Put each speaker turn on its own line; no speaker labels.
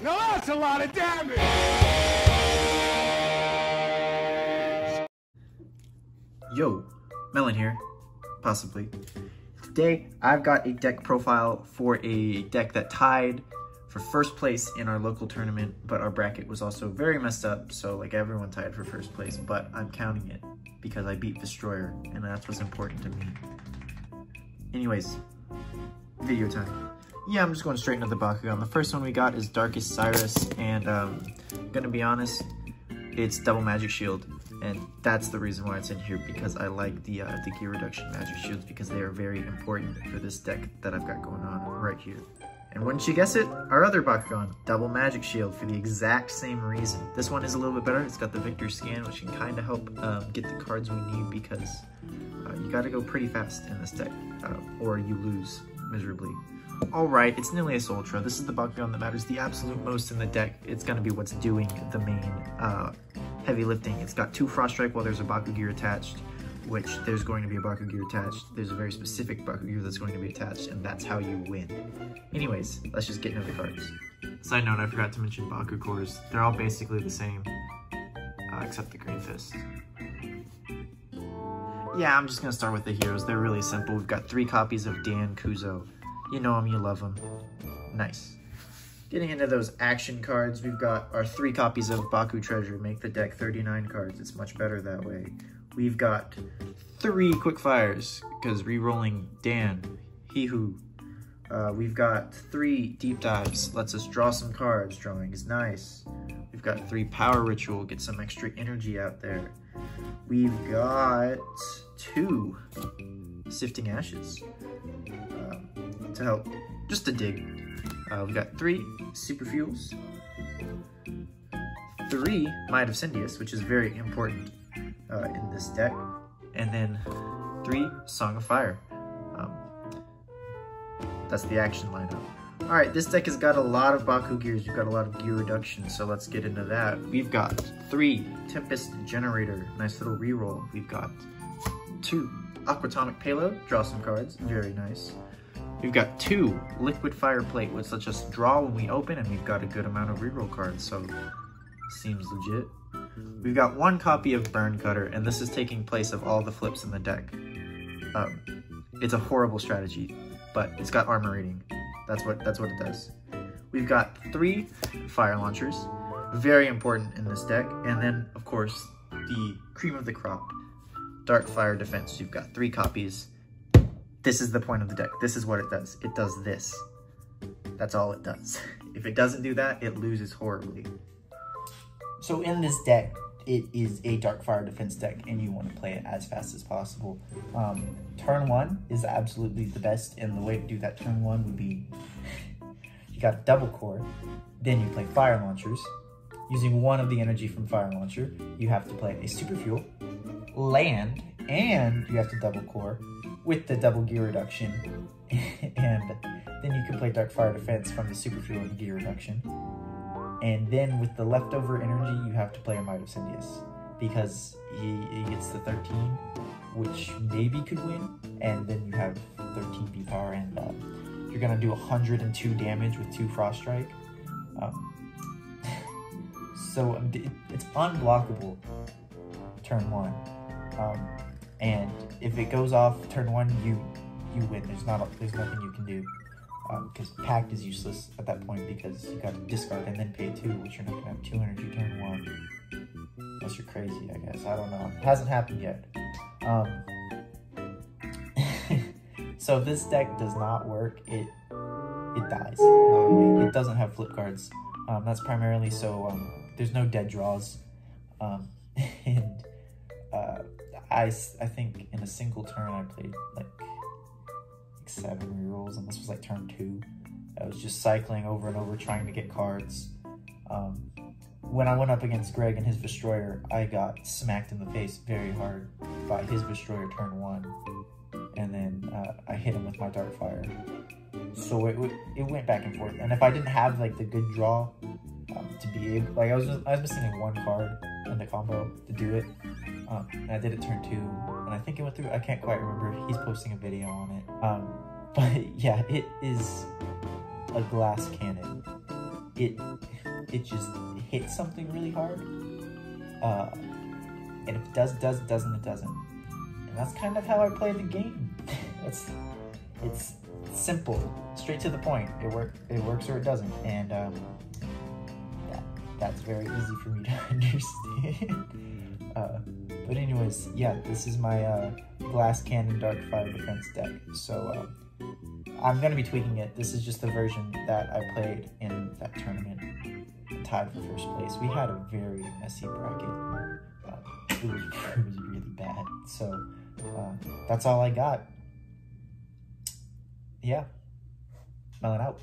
Now that's a lot of damage!
Yo, Melon here, possibly. Today, I've got a deck profile for a deck that tied for first place in our local tournament, but our bracket was also very messed up, so like everyone tied for first place, but I'm counting it because I beat Destroyer, and that's what's important to me. Anyways, video time. Yeah, I'm just going straight into the Bakugan. The first one we got is Darkest Cyrus, and gonna be honest, it's double magic shield, and that's the reason why it's in here, because I like the gear reduction magic shields because they are very important for this deck that I've got going on right here. And wouldn't you guess it, our other Bakugan, double magic shield, for the exact same reason. This one is a little bit better. It's got the Victor scan, which can kind of help get the cards we need, because you got to go pretty fast in this deck, or you lose miserably. Alright, it's Nilius Ultra. This is the Bakugan that matters the absolute most in the deck. It's going to be what's doing the main heavy lifting. It's got 2 Frost Strike while there's a Baku Gear attached, which there's going to be a Baku Gear attached. There's a very specific Baku Gear that's going to be attached, and that's how you win. Anyways, let's just get into the cards. Side note, I forgot to mention Baku cores. They're all basically the same, except the Green Fist. Yeah, I'm just going to start with the heroes. They're really simple. We've got 3 copies of Dan Kuzo. You know him, you love him. Nice. Getting into those action cards, we've got our 3 copies of Baku Treasure. Make the deck 39 cards. It's much better that way. We've got 3 quick fires, because re-rolling Dan, he-hoo. We've got 3 deep dives. Lets us draw some cards. Drawing is nice. We've got 3 power ritual. Get some extra energy out there. We've got 2 sifting ashes. To help, just to dig. We've got 3 super fuels, 3 Might of Syndius, which is very important in this deck, and then 3 Song of Fire. That's the action lineup. Alright, this deck has got a lot of Baku gears. We've got a lot of gear reduction, so let's get into that. We've got 3 Tempest Generator, nice little reroll. We've got 2 Aquatomic Payload, draw some cards, very nice. We've got 2 Liquid Fire Plate, which lets us draw when we open, and we've got a good amount of reroll cards, so seems legit. We've got 1 copy of Burn Cutter, and this is taking place of all the flips in the deck. It's a horrible strategy, but it's got armor rating. That's what it does. We've got 3 Fire Launchers, very important in this deck, and then, of course, the cream of the crop, Darkfire Defense. You've got 3 copies. This is the point of the deck. This is what it does. It does this. That's all it does. If it doesn't do that, it loses horribly.
So in this deck, it is a Darkfire Defense deck, and you want to play it as fast as possible. Turn 1 is absolutely the best, and the way to do that turn 1 would be, you got a double core, then you play Fire Launchers. Using 1 of the energy from Fire Launcher, you have to play a Super Fuel, land, and you have to double core with the double gear reduction, and then you can play Darkfire Defense from the Super Fuel and the gear reduction. And then with the leftover energy, you have to play a Might of Syndius, because he gets the 13, which maybe could win, and then you have 13 B power, and you're gonna do 102 damage with 2 Frost Strike. So it's unblockable turn 1. And if it goes off turn 1, you win. There's nothing you can do, because Pact is useless at that point, because you got to discard and then pay 2, which you're not gonna have 2 energy turn 1, unless you're crazy, I guess. I don't know. It hasn't happened yet. So this deck does not work. It dies normally. It doesn't have flip cards. That's primarily so there's no dead draws, and I think in a single turn I played like 7 rerolls, and this was like turn 2. I was just cycling over and over trying to get cards. When I went up against Greg and his Destroyer, I got smacked in the face very hard by his Destroyer turn 1, and then I hit him with my Darkfire. So it went back and forth, and if I didn't have like the good draw to be able, like I was missing like 1 card in the combo to do it, and I did it turn 2, and I think it went through. I can't quite remember. He's posting a video on it, but yeah, it is a glass cannon. It just hits something really hard. And if it does, doesn't, it doesn't. And that's kind of how I play the game. It's simple, straight to the point. It works or it doesn't. And that's very easy for me to understand. But anyways, yeah, this is my glass cannon DARKFIRE defense deck. So I'm gonna be tweaking it. This is just the version that I played in that tournament, tied for first place. We had a very messy bracket. It was really bad. So that's all I got. Yeah, Melon out.